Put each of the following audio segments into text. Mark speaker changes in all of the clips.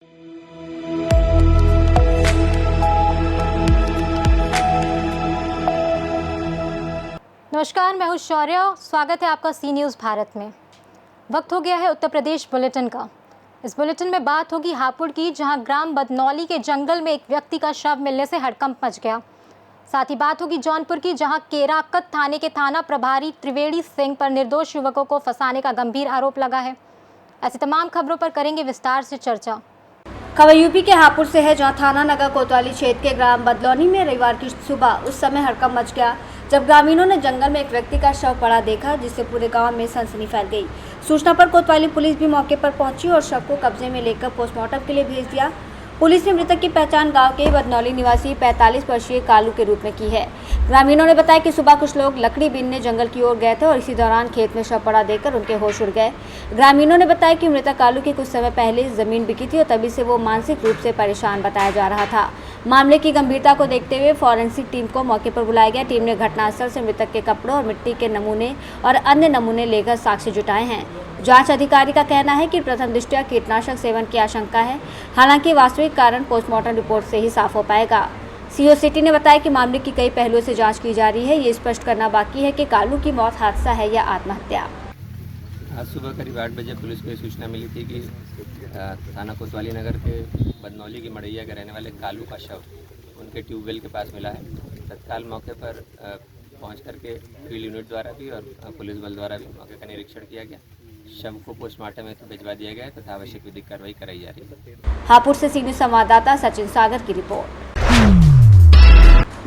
Speaker 1: नमस्कार, मैं हूं शौर्य। स्वागत है आपका सी न्यूज़ भारत में। वक्त हो गया है उत्तर प्रदेश बुलेटिन का। इस बुलेटिन में बात होगी हापुड़ की, जहां ग्राम बदनौली के जंगल में एक व्यक्ति का शव मिलने से हड़कंप मच गया। साथ ही बात होगी जौनपुर की, जहां केराकत थाने के थाना प्रभारी त्रिवेणी सिंह पर निर्दोष युवकों को फंसाने का गंभीर आरोप लगा है। ऐसी तमाम खबरों पर करेंगे विस्तार से चर्चा।
Speaker 2: खबर यूपी के हापुड़ से है, जहां थाना नगर कोतवाली क्षेत्र के ग्राम बदलौनी में रविवार की सुबह उस समय हड़कंप मच गया जब ग्रामीणों ने जंगल में एक व्यक्ति का शव पड़ा देखा, जिससे पूरे गांव में सनसनी फैल गई। सूचना पर कोतवाली पुलिस भी मौके पर पहुंची और शव को कब्जे में लेकर पोस्टमार्टम के लिए भेज दिया। पुलिस ने मृतक की पहचान गांव के बदनौली निवासी 45 वर्षीय कालू के रूप में की है। ग्रामीणों ने बताया कि सुबह कुछ लोग लकड़ी बीनने जंगल की ओर गए थे और इसी दौरान खेत में शव पड़ा देखकर उनके होश उड़ गए। ग्रामीणों ने बताया कि मृतक कालू की कुछ समय पहले जमीन बिकी थी और तभी से वो मानसिक रूप से परेशान बताया जा रहा था। मामले की गंभीरता को देखते हुए फॉरेंसिक टीम को मौके पर बुलाया गया। टीम ने घटनास्थल से मृतक के कपड़ों और मिट्टी के नमूने और अन्य नमूने लेकर साक्ष्य जुटाए हैं। जांच अधिकारी का कहना है कि प्रथम दृष्टया कीटनाशक सेवन की आशंका है, हालांकि वास्तविक कारण पोस्टमार्टम रिपोर्ट से ही साफ हो पाएगा। सीओ सिटी ने बताया कि मामले की कई पहलुओं से जांच की जा रही है। ये स्पष्ट करना बाकी है कि कालू की मौत हादसा है या आत्महत्या।
Speaker 3: आज सुबह करीब 8 बजे पुलिस को सूचना मिली थी कि थाना कोतवाली नगर के बदनौली की मड़ैया के रहने वाले कालू का शव उनके ट्यूबवेल के पास मिला है। तत्काल मौके पर पहुंच करके फील्ड यूनिट द्वारा भी और पुलिस बल द्वारा भी मौके का निरीक्षण किया गया। शव को पोस्टमार्टम हेतु भिजवा दिया गया है तथा आवश्यक विधिक कार्रवाई कराई जा रही है।
Speaker 2: हापुड़ से सी न्यूज़ संवाददाता सचिन सागर की रिपोर्ट।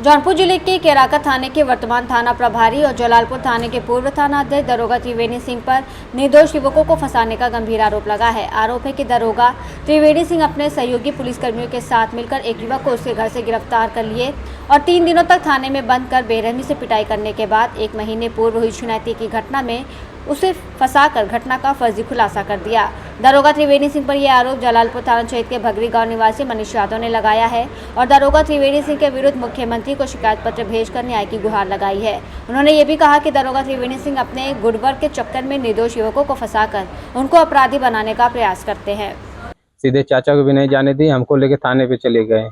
Speaker 2: जौनपुर जिले के केराकत थाने के वर्तमान थाना प्रभारी और जलालपुर थाने के पूर्व थाना अध्यक्ष दरोगा त्रिवेणी सिंह पर निर्दोष युवकों को फंसाने का गंभीर आरोप लगा है। आरोप है कि दरोगा त्रिवेणी सिंह अपने सहयोगी पुलिसकर्मियों के साथ मिलकर एक युवक को उसके घर से गिरफ्तार कर लिए और 3 दिनों तक थाने में बंद कर बेरहमी से पिटाई करने के बाद 1 महीने पूर्व हुई छुनैती की घटना में उसे फंसाकर घटना का फर्जी खुलासा कर दिया। दरोगा त्रिवेणी सिंह पर यह आरोप जलालपुर थाना क्षेत्र के भगरी गांव निवासी मनीष यादव ने लगाया है और दरोगा त्रिवेणी सिंह के विरुद्ध मुख्यमंत्री को शिकायत पत्र भेजकर न्याय की गुहार लगाई है। उन्होंने ये भी कहा कि दरोगा त्रिवेणी सिंह अपने गुडवर्क के चक्कर में निर्दोष युवकों को फंसाकर उनको अपराधी बनाने का प्रयास करते हैं।
Speaker 4: सीधे चाचा को भी नहीं जाने दी, हमको लेके थाने पे चले गए।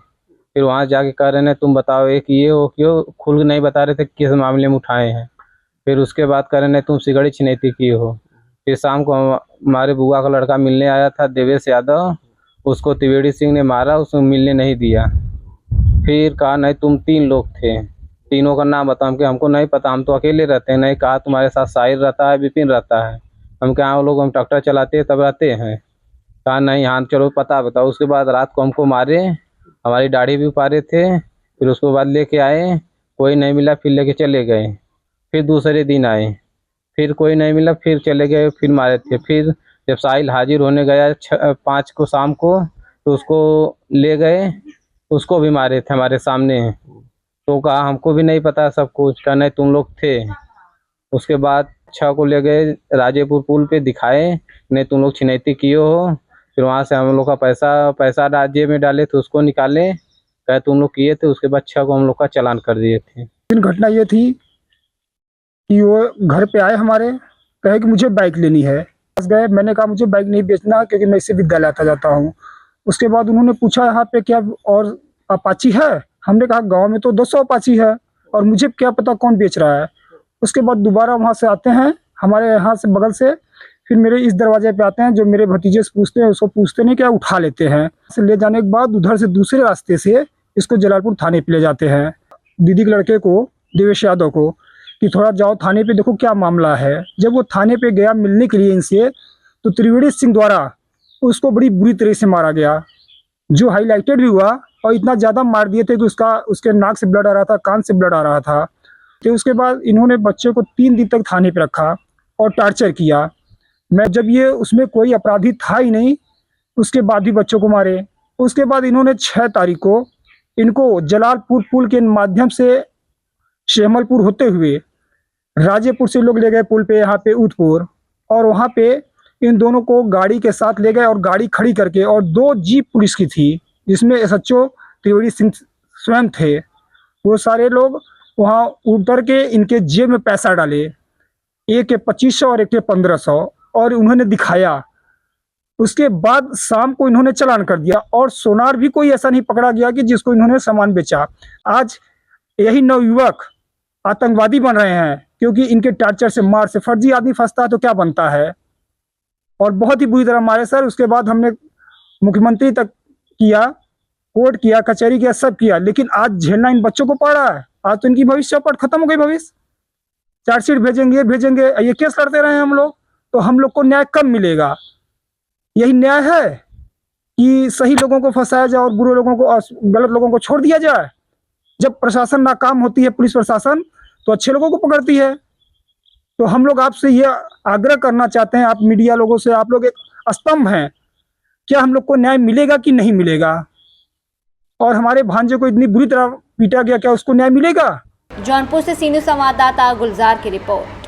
Speaker 4: फिर वहाँ जाके कह रहे हैं तुम बताओ एक ये हो क्यों, खुल नहीं बता रहे थे किस मामले में उठाए हैं। फिर उसके बाद कह रहे हैं तुम सिगड़ी छिनैती की हो। फिर शाम को हमारे बुआ का लड़का मिलने आया था देवेश यादव, उसको त्रिवेणी सिंह ने मारा, उसको मिलने नहीं दिया। फिर कहा नहीं तुम 3 लोग थे, तीनों का नाम बताओ। हमको नहीं पता, हम तो अकेले रहते हैं। नहीं कहा तुम्हारे साथ साहिर रहता है, विपिन रहता है। हम क्या वो लोग हम ट्रैक्टर चलाते हैं तब रहते हैं। कहा नहीं हाँ चलो पता बताओ। उसके बाद रात को हमको मारे, हमारी दाढ़ी भी उपारे थे। फिर उसके बाद लेके आए, कोई नहीं मिला, फिर लेके चले गए। फिर दूसरे दिन आए, फिर कोई नहीं मिला, फिर चले गए, फिर मारे थे। फिर जब साहिल हाजिर होने गया 5 को शाम को, तो उसको ले गए, उसको भी मारे थे हमारे सामने। तो कहा हमको भी नहीं पता सब कुछ, कहा नहीं तुम लोग थे। उसके बाद 6 को ले गए राजेपुर पुल पे, दिखाए नहीं तुम लोग छिनैती किए हो। फिर वहाँ से हम लोग का पैसा राज्य में डाले थे, उसको निकाले, कहे तुम लोग किए थे। उसके बाद 6 को हम लोग का चालान कर दिए थे।
Speaker 5: घटना ये थी कि वो घर पे आए हमारे, कहे कि मुझे बाइक लेनी है। पास गए, मैंने कहा मुझे बाइक नहीं बेचना क्योंकि मैं इससे विद्यालय आता जाता हूँ। उसके बाद उन्होंने पूछा यहाँ पे क्या और अपाची है। हमने कहा गांव में तो 200 अपाची है और मुझे क्या पता कौन बेच रहा है। उसके बाद दोबारा वहाँ से आते हैं हमारे यहाँ से बगल से, फिर मेरे इस दरवाजे पे आते हैं। जो मेरे भतीजे से पूछते हैं, उसको पूछते नहीं क्या, उठा लेते हैं। ले जाने के बाद उधर से दूसरे रास्ते से इसको जलालपुर थाने पे ले जाते हैं। दीदी के लड़के को, देवेश यादव को, कि थोड़ा जाओ थाने पे देखो क्या मामला है। जब वो थाने पे गया मिलने के लिए इनसे, तो त्रिवेणी सिंह द्वारा उसको बड़ी बुरी तरह से मारा गया, जो हाईलाइटेड भी हुआ। और इतना ज़्यादा मार दिए थे कि उसके नाक से ब्लड आ रहा था, कान से ब्लड आ रहा था। तो उसके बाद इन्होंने बच्चे को 3 दिन तक थाने पे रखा और टॉर्चर किया। जब ये उसमें कोई अपराधी था ही नहीं, उसके बाद भी बच्चों को मारे। उसके बाद इन्होंने 6 तारीख को इनको जलालपुर पुल के माध्यम से शेमलपुर होते हुए राजेपुर से लोग ले गए पुल पे, यहाँ पे ऊधपुर, और वहाँ पे इन दोनों को गाड़ी के साथ ले गए और गाड़ी खड़ी करके, और 2 जीप पुलिस की थी जिसमें एसएचओ त्रिवेणी सिंह स्वयं थे। वो सारे लोग वहाँ उतर के इनके जेब में पैसा डाले, एक के 2500 और एक के 1500, और उन्होंने दिखाया। उसके बाद शाम को इन्होंने चालान कर दिया और सोनार भी कोई ऐसा नहीं पकड़ा गया कि जिसको इन्होंने सामान बेचा। आज यही नवयुवक आतंकवादी बन रहे हैं क्योंकि इनके टार्चर से, मार से फर्जी आदमी फंसता है तो क्या बनता है। और बहुत ही बुरी तरह मारे सर। उसके बाद हमने मुख्यमंत्री तक किया, कोर्ट किया, कचहरी किया, सब किया, लेकिन आज झेलना इन बच्चों को पड़ रहा है। आज तो इनकी भविष्य चौपट खत्म हो गई। भविष्य चार्जशीट भेजेंगे भेजेंगे, ये केस लड़ते रहे हम लोग, तो हम लोग को न्याय कब मिलेगा? यही न्याय है कि सही लोगों को फंसाया जाए और बुरे लोगों को, गलत लोगों को छोड़ दिया जाए? जब प्रशासन नाकाम होती है, पुलिस प्रशासन, तो अच्छे लोगों को पकड़ती है। तो हम लोग आपसे ये आग्रह करना चाहते हैं, आप मीडिया लोगों से, आप लोग एक स्तंभ हैं, क्या हम लोग को न्याय मिलेगा कि नहीं मिलेगा? और हमारे भांजे को इतनी बुरी तरह पीटा गया, क्या उसको न्याय मिलेगा?
Speaker 2: जौनपुर से सी न्यूज़ संवाददाता गुलजार की रिपोर्ट।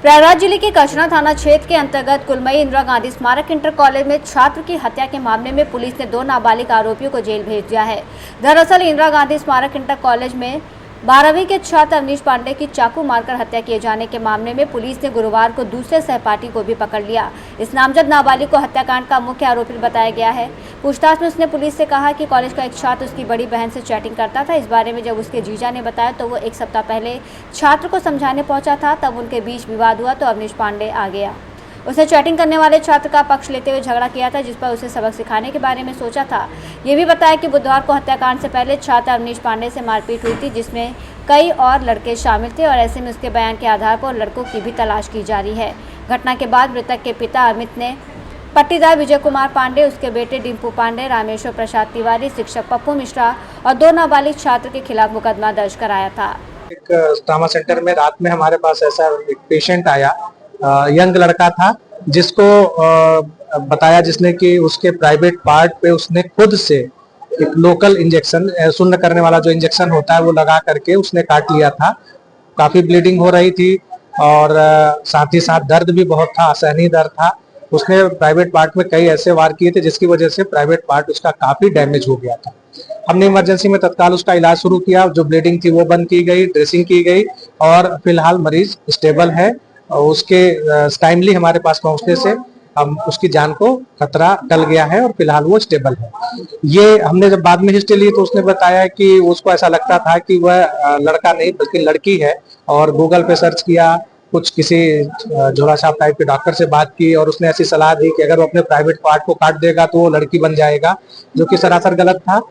Speaker 2: प्रयागराज जिले के कचना थाना क्षेत्र के अंतर्गत कुलमई इंदिरा गांधी स्मारक इंटर कॉलेज में छात्र की हत्या के मामले में पुलिस ने 2 नाबालिग आरोपियों को जेल भेज दिया है। दरअसल इंदिरा गांधी स्मारक इंटर कॉलेज में 12वीं के छात्र अवनीश पांडे की चाकू मारकर हत्या किए जाने के मामले में पुलिस ने गुरुवार को दूसरे सहपाठी को भी पकड़ लिया। इस नामजद नाबालिग को हत्याकांड का मुख्य आरोपी बताया गया है। पूछताछ में उसने पुलिस से कहा कि कॉलेज का एक छात्र उसकी बड़ी बहन से चैटिंग करता था। इस बारे में जब उसके जीजा ने बताया तो वो 1 सप्ताह पहले छात्र को समझाने पहुंचा था, तब उनके बीच विवाद हुआ तो अवनीश पांडे आ गया। उसने चैटिंग करने वाले छात्र का पक्ष लेते हुए झगड़ा किया था, जिस पर उसे सबक सिखाने के बारे में सोचा था। ये भी बताया कि बुधवार को हत्याकांड से पहले छात्र अवनीश पांडे से मारपीट हुई थी, जिसमें कई और लड़के शामिल थे और ऐसे में उसके बयान के आधार पर लड़कों की भी तलाश की जा रही है। घटना के बाद मृतक के पिता अमित ने पट्टीदार विजय कुमार पांडे, उसके बेटे डिम्पू पांडे, रामेश्वर प्रसाद तिवारी, शिक्षक पप्पू मिश्रा और 2 नाबालिग छात्र के खिलाफ मुकदमा दर्ज कराया था।
Speaker 6: एक ट्रॉमा सेंटर में रात में हमारे पास ऐसा एक पेशेंट आया, यंग लड़का था, जिसको बताया जिसने कि उसके प्राइवेट पार्ट पे उसने खुद से एक लोकल इंजेक्शन, सुन्न करने वाला जो इंजेक्शन होता है वो लगा करके उसने काट लिया था। काफी ब्लीडिंग हो रही थी और साथ ही साथ दर्द भी बहुत था, असहनीय दर्द था। उसने प्राइवेट पार्ट में कई ऐसे वार किए थे जिसकी वजह से प्राइवेट पार्ट उसका काफी डैमेज हो गया था। हमने इमरजेंसी में तत्काल उसका इलाज शुरू किया, जो ब्लीडिंग थी वो बंद की गई, ड्रेसिंग की गई और फिलहाल मरीज स्टेबल है। उसके टाइमली हमारे पास पहुंचने से हम उसकी जान को खतरा टल गया है और फिलहाल वो स्टेबल है। ये हमने जब बाद में हिस्ट्री ली तो उसने बताया कि उसको ऐसा लगता था कि वह लड़का नहीं बल्कि लड़की है, और गूगल पे सर्च किया, कुछ किसी झोला छाप टाइप के डॉक्टर से बात की और उसने ऐसी सलाह दी कि अगर वो अपने प्राइवेट पार्ट को काट देगा तो वो लड़की बन जाएगा, जो कि सरासर गलत था।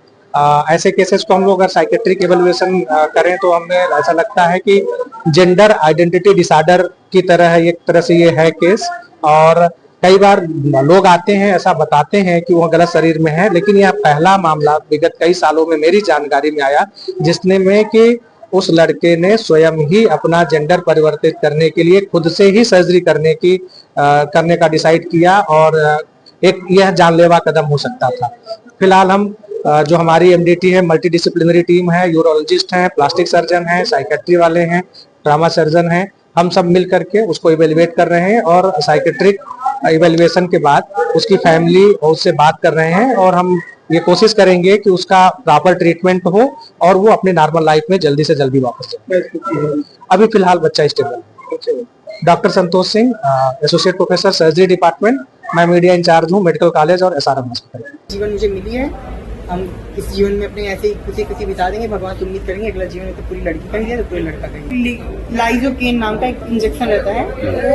Speaker 6: ऐसे केसेस को हम लोग अगर साइकेट्रिक एवेल्युएशन करें तो हमें ऐसा लगता है कि जेंडर आइडेंटिटी डिसऑर्डर की तरह है, एक तरह से ये है केस। और कई बार लोग आते हैं, ऐसा बताते हैं कि वो गलत शरीर में है, लेकिन यह पहला मामला विगत कई सालों में मेरी जानकारी में आया जिसने में कि उस लड़के ने स्वयं ही अपना जेंडर परिवर्तित करने के लिए खुद से ही सर्जरी करने का डिसाइड किया, और एक यह जानलेवा कदम हो सकता था। फिलहाल हम जो हमारी एमडीटी है, मल्टी डिसिप्लिनरी टीम है, यूरोलॉजिस्ट हैं, प्लास्टिक सर्जन हैं, साइकेट्री वाले हैं, ट्रामा सर्जन हैं, हम सब मिल करके उसको इवेल्युएट कर रहे हैं और साइकेट्रिक इवेल्युएशन के बाद उसकी फैमिली और उससे बात कर रहे हैं, और हम ये कोशिश करेंगे कि उसका प्रॉपर ट्रीटमेंट हो और वो अपने नॉर्मल लाइफ में जल्दी से जल्दी वापस जाए। अभी फिलहाल बच्चा स्टेबल है। Doctor Santosh Singh, associate professor surgery department, मैं मीडिया इंचार्ज हूँ मेडिकल कॉलेज और SRM हॉस्पिटल।
Speaker 7: जीवन मुझे मिली है, हम इस जीवन में अपने ऐसे ही खुशी बिता देंगे, भगवान से उम्मीद करेंगे अगला जीवन में तो पूरी लड़की का ही है तो पूरी लड़का का ही। लाइजोकेन नाम का एक इंजेक्शन रहता है,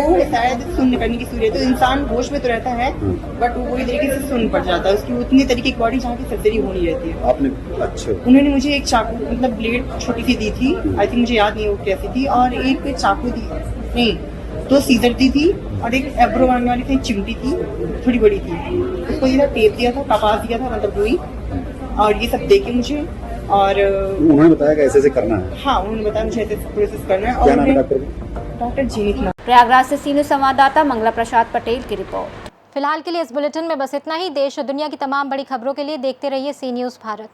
Speaker 7: वो शायद सुन्न करने की सूर्य, तो इंसान होश में तो रहता है बट वो पूरी तरीके से सुन्न पड़ जाता है, उसकी उतनी तरीके की बॉडी जहाँ की सर्जरी होनी रहती है।
Speaker 8: आपने अच्छा,
Speaker 7: उन्होंने मुझे एक चाकू, मतलब ब्लेड छोटी सी दी थी, आई थिंक मुझे याद नहीं वो कैसी थी, और एक चाकू दी, नहीं 2 सीजर दी थी, और एक एब्रो मारने वाली थी, चिमटी थी, थोड़ी बड़ी थी, उसको ये टेप दिया था, कपास दिया था, मतलब रुई, और ये सब देके मुझे, और
Speaker 8: उन्होंने बताया कि ऐसे करना है।
Speaker 7: हाँ, उन्होंने बताया मुझे ऐसे प्रोसेस करना है।
Speaker 8: क्या
Speaker 7: और
Speaker 8: नाम है डॉक्टर?
Speaker 7: डॉक्टर जीनित नाम।
Speaker 2: प्रयागराज से सी न्यूज़ संवाददाता मंगला प्रसाद पटेल की रिपोर्ट।
Speaker 1: फिलहाल के लिए इस बुलेटिन में बस इतना ही। देश और दुनिया की तमाम बड़ी खबरों के लिए देखते रहिए सी न्यूज़ भारत।